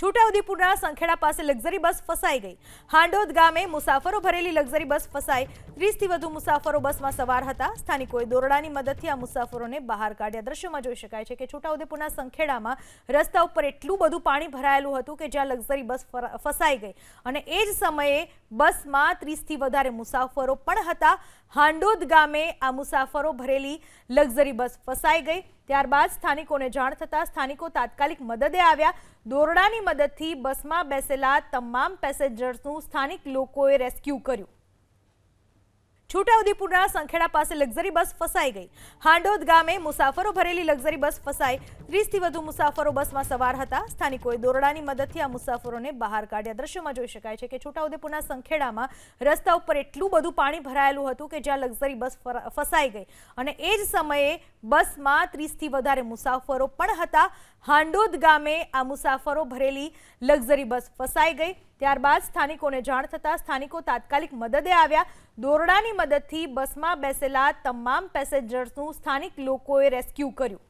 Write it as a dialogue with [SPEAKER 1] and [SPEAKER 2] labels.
[SPEAKER 1] છોટાઉદેપુરના સંખેડા પાસે luxury bus ફસાઈ ગઈ। હાંડોદ ગામે મુસાફરો ભરેલી લક્ઝરી બસ ફસાઈ। 30 થી વધુ મુસાફરો બસમાં સવાર હતા। સ્થાનિકોએ દોરડાની મદદથી આ મુસાફરોને બહાર કાઢ્યા। દ્રશ્યોમાં જોઈ શકાય છે કે છોટાઉદેપુરના સંખેડામાં રસ્તા ઉપર એટલું બધું પાણી ભરાયેલું હતું કે જ્યાં લક્ઝરી બસ ફસાઈ ગઈ અને એ જ સમયે બસમાં 30 થી વધારે મુસાફરો પણ હતા। હાંડોદ ગામે આ મુસાફરો ભરેલી લક્ઝરી બસ ફસાઈ ગઈ। ત્યારબાદ સ્થાનિકોને જાણ થતાં સ્થાનિકો તાત્કાલિક મદદે આવ્યા। દોરડાની મદદથી બસમાં બેસેલા તમામ પેસેન્જર્સનું સ્થાનિક લોકોએ રેસ્ક્યુ કર્યું। છોટાઉદેપુરના સંખેડા પાસે લક્ઝરી બસ ફસાઈ ગઈ। હાંડોદ ગામે મુસાફરો ભરેલી લક્ઝરી બસ ફસાઈ। 30 થી વધુ મુસાફરો બસમાં સવાર હતા। સ્થાનિકોએ દોરડાની મદદથી આ મુસાફરોને બહાર કાઢ્યા। દ્રશ્યોમાં જોઈ શકાય છે કે છોટાઉદેપુરના સંખેડામાં રસ્તા ઉપર એટલું બધું પાણી ભરાયેલું હતું કે જ્યાં લક્ઝરી બસ ફસાઈ ગઈ અને એ જ સમયે બસમાં 30 થી વધારે મુસાફરો પણ હતા। હાંડોદ ગામે આ મુસાફરો ભરેલી લક્ઝરી બસ ફસાઈ ગઈ। ત્યારબાદ સ્થાનિકોને જાણ થતાં સ્થાનિકો તાત્કાલિક મદદે આવ્યા। દોરડાની મદદથી બસમાં બેસેલા તમામ પેસેન્જર્સનું સ્થાનિક લોકોએ રેસ્ક્યુ કર્યું।